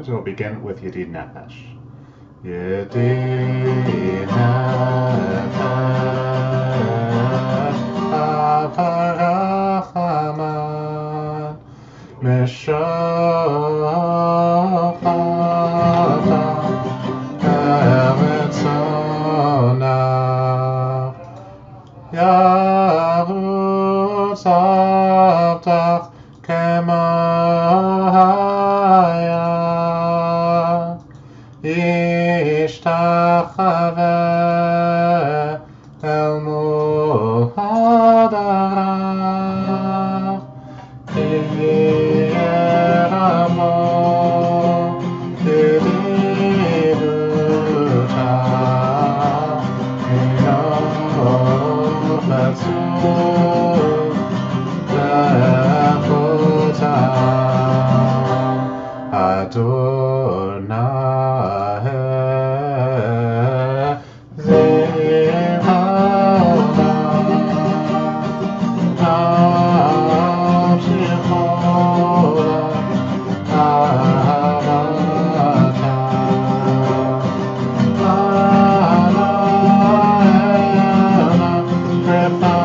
as we'll begin with Yedid Nefesh. Yedid Nefesh, Avarachaman, Meshachata, Eretzona, Yavutz Avtach, Kemaya, Ishtachave El Muhadarav, Yeramo, Yididuta, Inovetzu, Lechota, Adonai Zivana, Amshichola, Avata, Anaela, Repana,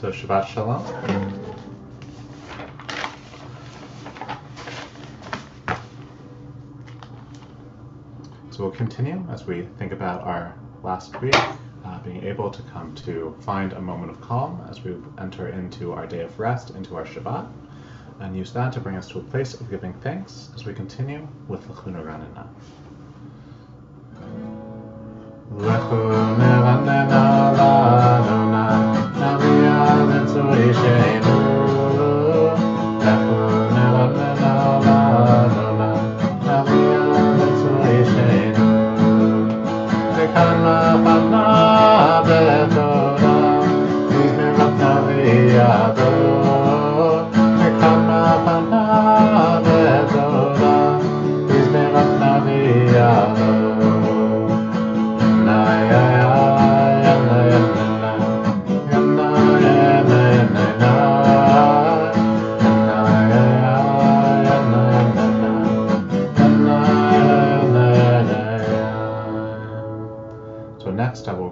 So Shabbat Shalom. So we'll continue as we think about our last week, being able to come to find a moment of calm as we enter into our day of rest, into our Shabbat, and use that to bring us to a place of giving thanks as we continue with L'chunu Ranina. L'chunu Ranina l'Adonai, Naviyah l'Tzoyishenu. L'chunu Ranina l'Adonai, Naviyah l'Tzoyishenu. V'kana chana b'Torah, Yizmerat Naviyadot. V'kana chana b'Torah, Yizmerat Naviyadot.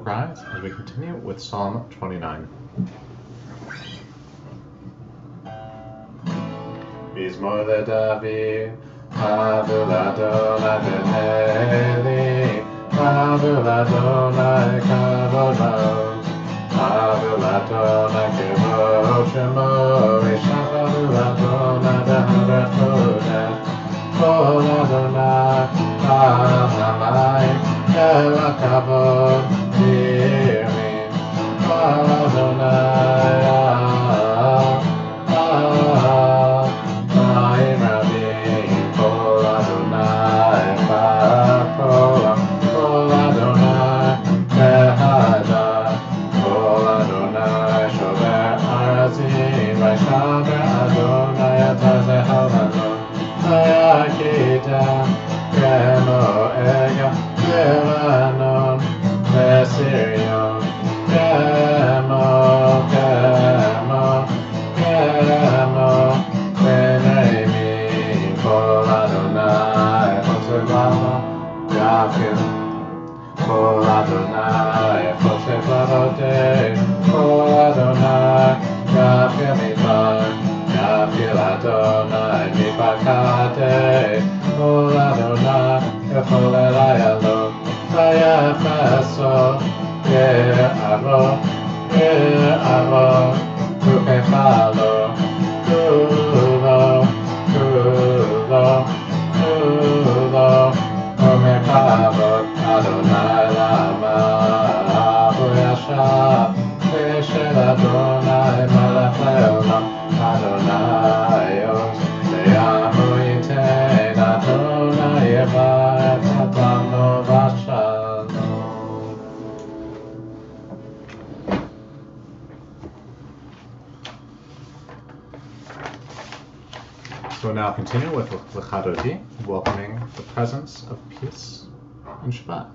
rise as we continue with Psalm 29. Mizmor leDavid, Hadu l'Adonai b'nei, Hadu l'Adonai kavod ma'oz, Hadu l'Adonai kavod shemo, Yishachadu l'Adonai b'harat kodesh, Kol Adonai al hamayim, El hakavod yirmin, Adonai Kol Adonai, Chosef Lavotei, Kol Adonai, Yafir Midbar, Yafir Adonai, Mipakatei, Kol Adonai, Yachol Elai Alon, Vayafeso, Ye'avo, Ukefalo, Kulo, Omer Kavod, Adonai Lama, Abu Yasha, V'Shel Adonai Malach Leolam, Adonai Oz, Ve'amu Yitein, Adonai Yeva Et Adam Lo V'Shalom. So we'll now continue with Lecha Dodi, welcoming the presence of peace and Shabbat.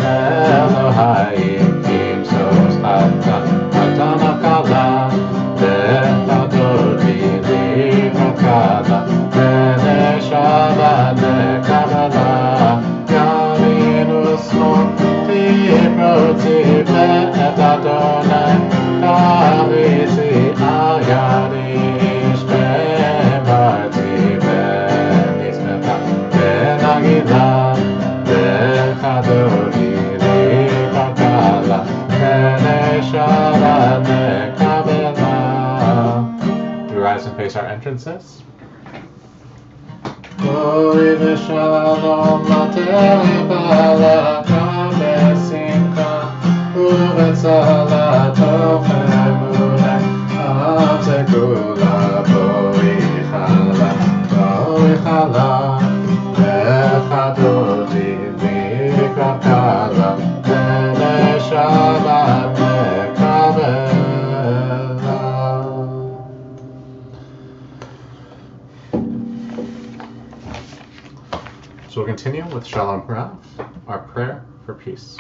Elohim Kim Sos Chata Atana Kala Bechadodi Livakala Bene Shabane Kabala Yarinu Smokti Proti Bet Adonai Kavisi Ayarish Bemati Benismeta Benagila Bechadodi Livakala Bene Shabane Kabala. We rise and face our entrances. Glory v'shalom l'telibala kamesimcha uvetzala tofemune amzekula boichala bechadodi mikrakala v'neshavat mekabela. So we'll continue with Shalom Rav, our prayer for peace.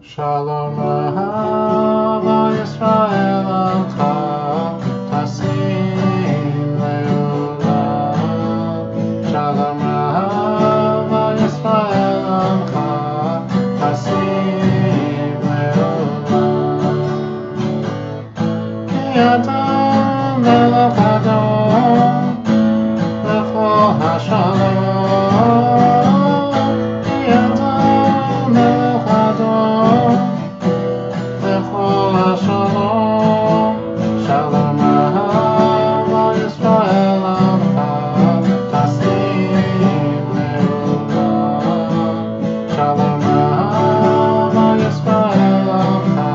Shalom Rav Yisrael Amcha Tasim Le'olam. Shalom Rav Yisrael Amcha Tasim Le'olam. Ki Adam Melech Adon Shalom, Yadam Melech Adon, Bechol HaShalom, Shalom Ahava Yisrael Amcha, Tasim Le'olam. Shalom Ahava Yisrael Amcha,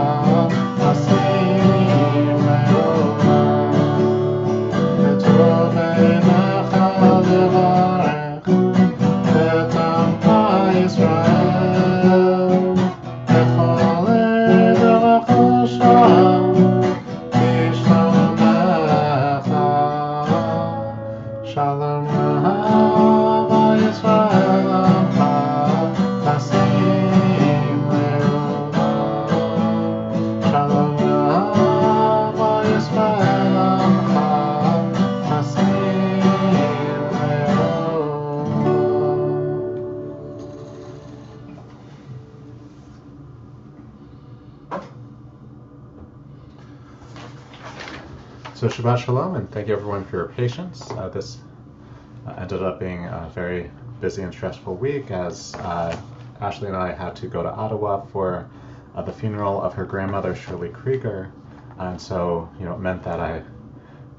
Tasim Le'olam. Ketov Einecha Levarech et Amcha Yisrael, Bechol Edavachosha, Bishlomecha. Shalom Ahava Yisrael Amcha, Tasim Le'olam. Shalom Ahava Yisrael Amcha, Tasim So Shabbat Shalom, and thank you everyone for your patience. This ended up being a very busy and stressful week as Ashley and I had to go to Ottawa for the funeral of her grandmother, Shirley Krieger. And so, it meant that I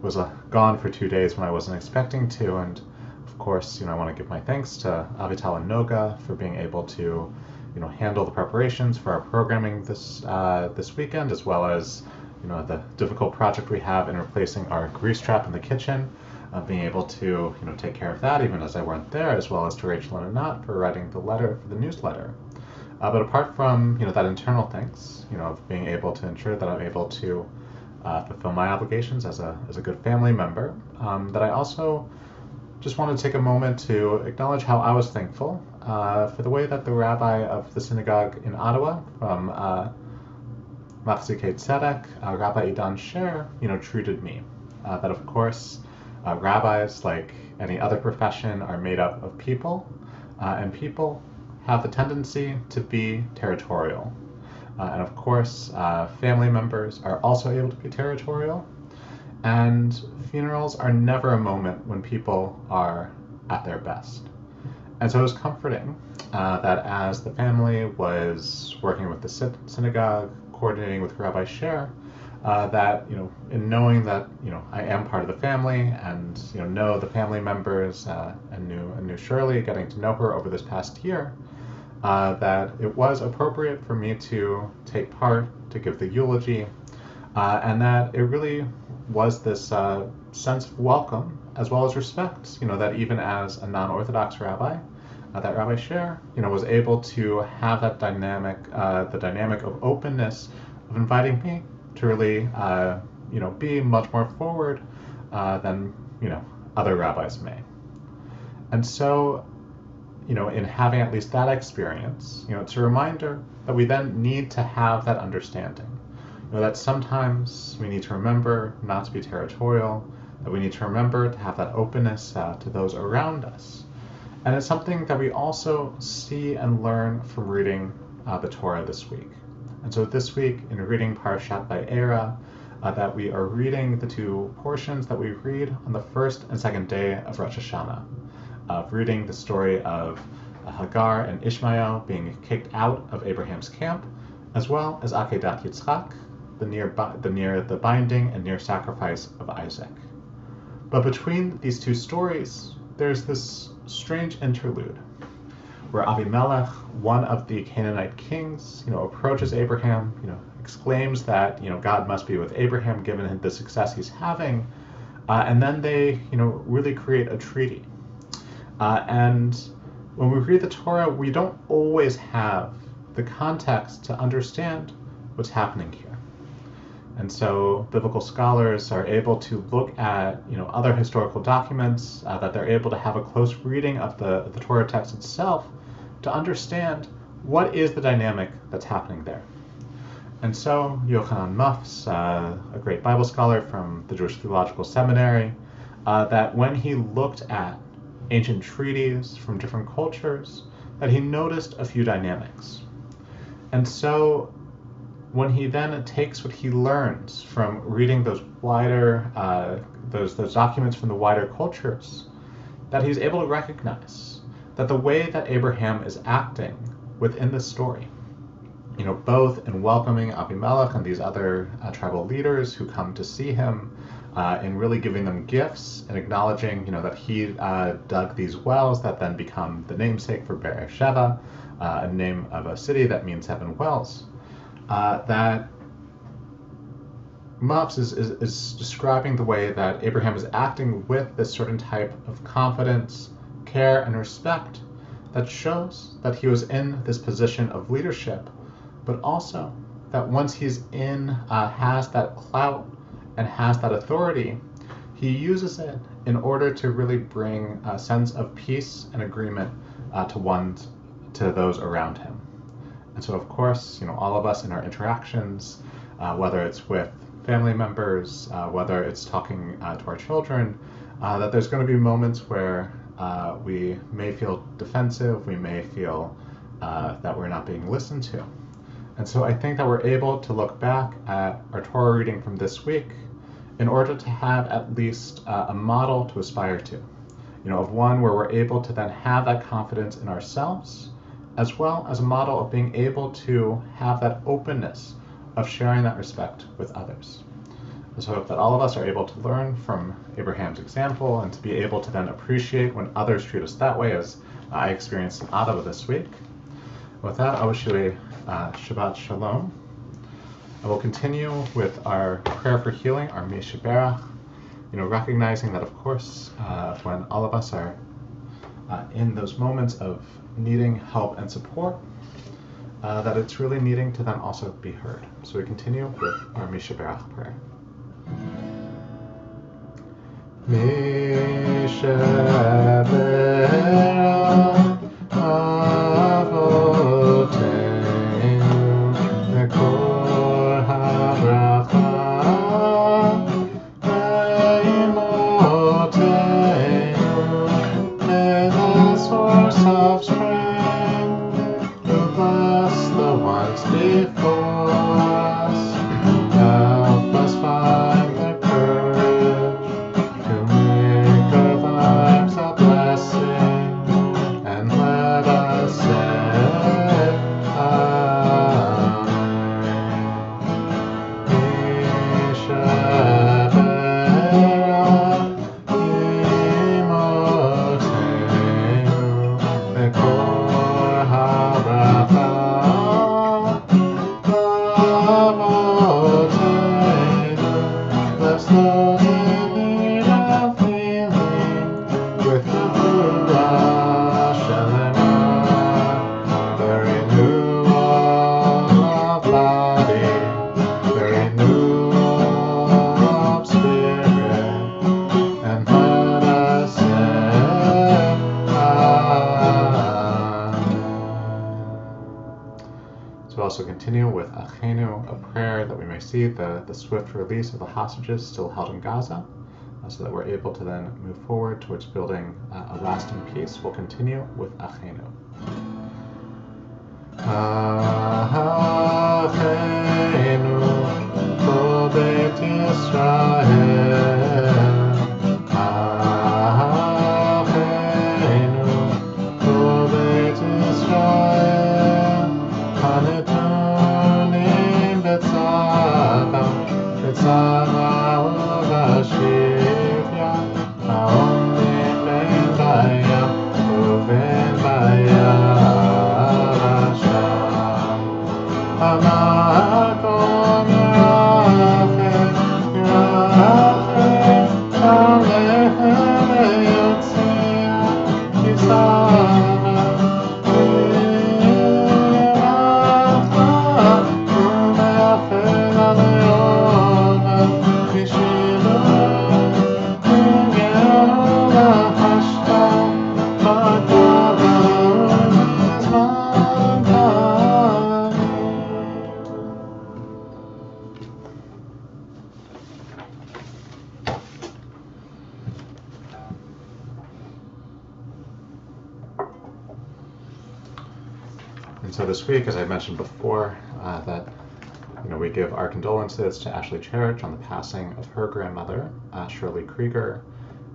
was gone for 2 days when I wasn't expecting to. And of course, I want to give my thanks to Avital and Noga for being able to, handle the preparations for our programming this weekend, as well as the difficult project we have in replacing our grease trap in the kitchen, being able to take care of that even as I weren't there, as well as to Rachel and Anat for writing the letter for the newsletter. But apart from that internal thanks, of being able to ensure that I'm able to fulfill my obligations as a good family member, that I also just want to take a moment to acknowledge how I was thankful for the way that the rabbi of the synagogue in Ottawa, from Machzikei Tzedek, Rabbi Idan Sher, treated me. That of course, rabbis, like any other profession, are made up of people, and people have the tendency to be territorial. And of course, family members are also able to be territorial, and funerals are never a moment when people are at their best. And so it was comforting that as the family was working with the synagogue, coordinating with Rabbi Sher, that in knowing that I am part of the family and know the family members and knew Shirley, getting to know her over this past year, that it was appropriate for me to take part, to give the eulogy, and that it really was this sense of welcome as well as respect, that even as a non-Orthodox rabbi, that Rabbi Sher, was able to have that dynamic, the dynamic of openness of inviting me to really, be much more forward than, other rabbis may. And so, in having at least that experience, it's a reminder that we then need to have that understanding. That sometimes we need to remember not to be territorial, that we need to remember to have that openness to those around us. And it's something that we also see and learn from reading the Torah this week. And so this week, in reading Parashat Vayera, that we are reading the two portions that we read on the first and second day of Rosh Hashanah, of reading the story of Hagar and Ishmael being kicked out of Abraham's camp, as well as Akedat Yitzchak, the near binding and near sacrifice of Isaac. But between these two stories, there's this strange interlude where Abimelech, one of the Canaanite kings, approaches Abraham, exclaims that, God must be with Abraham given the success he's having, and then they, really create a treaty. And when we read the Torah, we don't always have the context to understand what's happening here. And so biblical scholars are able to look at, other historical documents, that they're able to have a close reading of the Torah text itself to understand what is the dynamic that's happening there. And so Yochanan Mufs, a great Bible scholar from the Jewish Theological Seminary, that when he looked at ancient treaties from different cultures, that he noticed a few dynamics. And so when he then takes what he learns from reading those wider, those documents from the wider cultures, that he's able to recognize that the way that Abraham is acting within the story, both in welcoming Abimelech and these other tribal leaders who come to see him, in really giving them gifts and acknowledging, that he dug these wells that then become the namesake for Beersheba, a name of a city that means 7 wells. That Mufs is describing the way that Abraham is acting with this certain type of confidence, care, and respect that shows that he was in this position of leadership, but also that once he's has that clout and has that authority, he uses it in order to really bring a sense of peace and agreement to those around him. And so, of course, all of us in our interactions, whether it's with family members, whether it's talking to our children, that there's going to be moments where we may feel defensive, we may feel that we're not being listened to. And so I think that we're able to look back at our Torah reading from this week in order to have at least a model to aspire to, of one where we're able to then have that confidence in ourselves, as well as a model of being able to have that openness of sharing that respect with others. And so I hope that all of us are able to learn from Abraham's example and to be able to then appreciate when others treat us that way, as I experienced in Ottawa this week. With that, I wish you a Shabbat Shalom. I will continue with our prayer for healing, our Mi Sheberach, recognizing that, of course, when all of us are in those moments of needing help and support, that it's really needing to then also be heard. So we continue with our Mi Sheberach prayer. Mi Sheberach Avoteinu Mekor HaBracha Ve'imoteinu the source of strength, who bless the ones before us. Help us find the courage to make our lives a blessing, and let us say Amen. Mishaberach Imoteinu Mekor also continue with Achenu, a prayer that we may see the swift release of the hostages still held in Gaza, so that we're able to then move forward towards building a lasting peace. We'll continue with Achenu. Achenu, Kol Beit Yisrael. Achenu, Kol Beit Yisrael. Hanetunim betzava, betzava ubashivya, haomdim ben bayam, uben bayam. Hamakom Yerachem, Yerachem, Alechem Yotzia, Yisava, Yirachta, Umeafel Aleona, Vishilu, Ugeola Hashta, Makava, Uzman Pani. And so this week, as I mentioned before, that we give our condolences to Ashley Cherich on the passing of her grandmother, Shirley Krieger,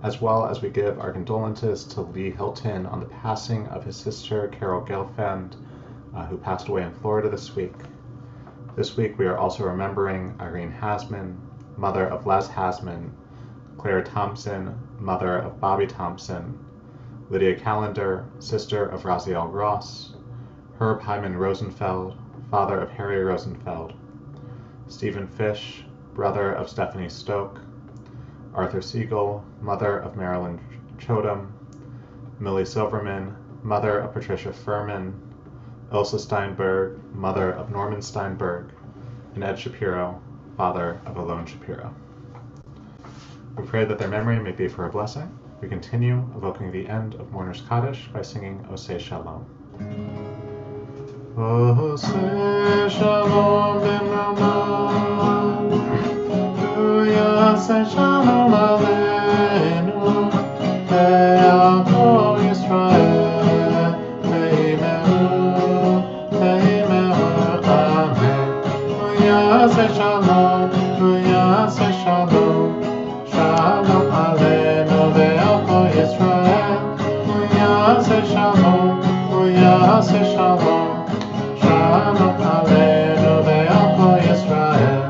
as well as we give our condolences to Lee Hilton on the passing of his sister, Carol Gelfand, who passed away in Florida this week. This week, we are also remembering Irene Hasman, mother of Les Hasman, Claire Thompson, mother of Bobby Thompson, Lydia Callender, sister of Raziel Ross, Herb Hyman Rosenfeld, father of Harry Rosenfeld, Stephen Fish, brother of Stephanie Stoke, Arthur Siegel, mother of Marilyn Chodum, Millie Silverman, mother of Patricia Furman, Ilsa Steinberg, mother of Norman Steinberg, and Ed Shapiro, father of Alon Shapiro. We pray that their memory may be for a blessing. We continue evoking the end of Mourner's Kaddish by singing Oseh Shalom. Oseh Shalom Bimrama, Yaseh Shalom Aleinu, Ve'al Yisrael, Ve'imehu, Amen. Yaseh Shalom, Yaseh Shalom, Shalom Aleinu, Ve'al Yisrael, Yaseh Shalom, Yaseh Shalom. Shalom Aleinu ve'al Yisrael,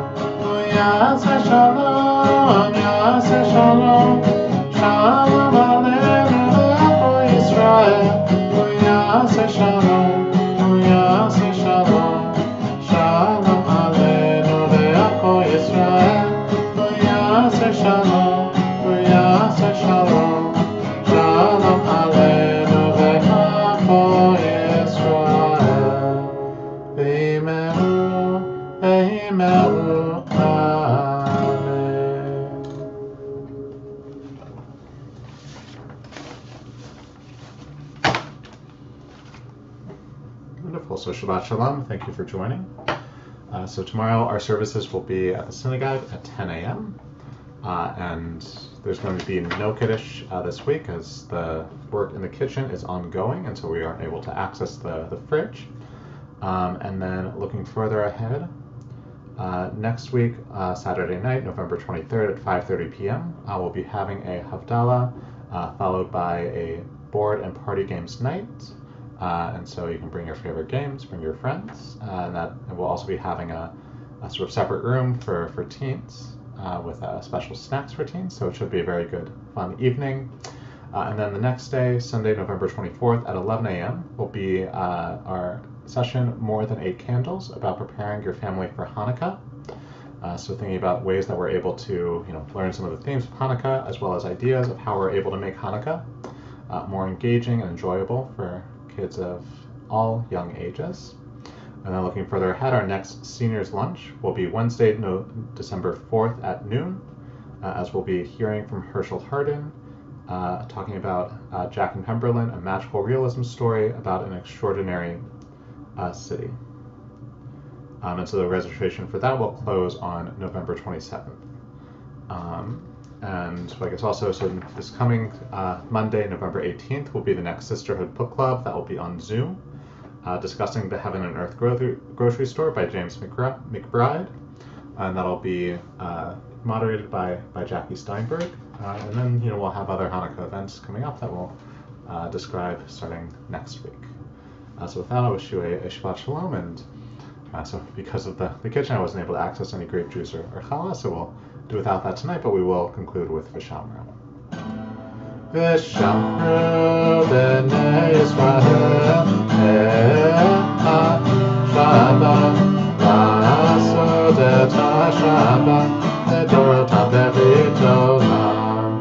Yaseh Shalom, Yaseh Shalom. Shalom Aleinu ve'al Yisrael, Yaseh Shalom, Yaseh Shalom. Shalom Aleinu ve'al Yisrael, Yaseh Shalom, Yaseh Shalom. Shalom Aleinu ve'al Yisrael. Amen. Amen. Wonderful. So Shabbat Shalom. Thank you for joining. So tomorrow our services will be at the synagogue at 10 a.m. And there's going to be no Kiddush this week as the work in the kitchen is ongoing, and so we aren't able to access the fridge. And then looking further ahead, next week, Saturday night, November 23rd at 5:30 p.m., we'll be having a Havdalah followed by a board and party games night. And so you can bring your favorite games, bring your friends, and we'll also be having a sort of separate room for teens with special snacks for teens. So it should be a very good, fun evening. And then the next day, Sunday, November 24th at 11 a.m. will be our session, More Than 8 Candles, about preparing your family for Hanukkah. So thinking about ways that we're able to learn some of the themes of Hanukkah, as well as ideas of how we're able to make Hanukkah more engaging and enjoyable for kids of all young ages. And then looking further ahead, our next seniors lunch will be Wednesday, December 4th at noon, as we'll be hearing from Herschel Hardin, talking about Jack and Pemberlin, a magical realism story about an extraordinary city. And so the registration for that will close on November 27th. And I guess also, so this coming Monday, November 18th, will be the next Sisterhood Book Club. That will be on Zoom, discussing The Heaven and Earth Grocery Store by James McBride. And that'll be moderated by Jackie Steinberg. And then, we'll have other Hanukkah events coming up that we'll describe starting next week. So with that, I wish you a Shabbat Shalom. And so because of the kitchen, I wasn't able to access any grape juice or challah, so we'll do without that tonight, but we will conclude with V'shamru. V'shamru b'nei Yisrael Shabbat la'asod et ha'shabbat לדורותם ברית עולם.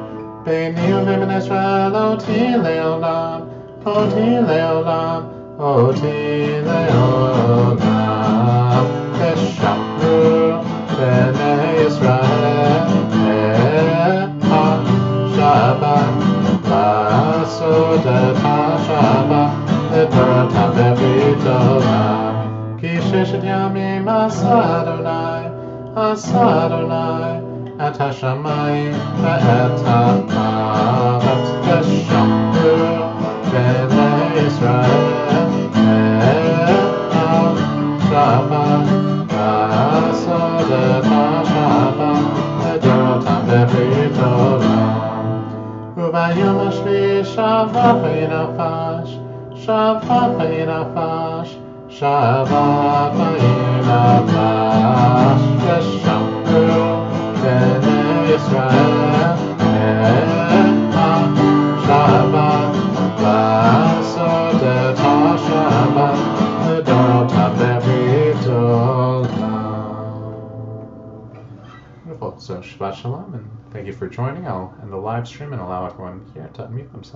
ביני ובין ישראל אותי לעולם, אותי לעולם, אותי לעולם. ושמרו בני ישראל השבת, לעשות את השבת לדורותם ברית עולם. כי ששת ימים עשה אדוני, עשה אדוני את השמיים ואת הארץ. ושמרו בני ישראל השבת, לעשות את השבת לדורותם ברית עולם. וביום השביעי שבת וינפש, שבת וינפש, שבת וינפש. ושמרו בני ישראל השבת, לעשות את השבת לדורותם ברית עולם. Wonderful. So Shabbat Shalom, and thank you for joining. I'll end the live stream and allow everyone here to unmute themselves.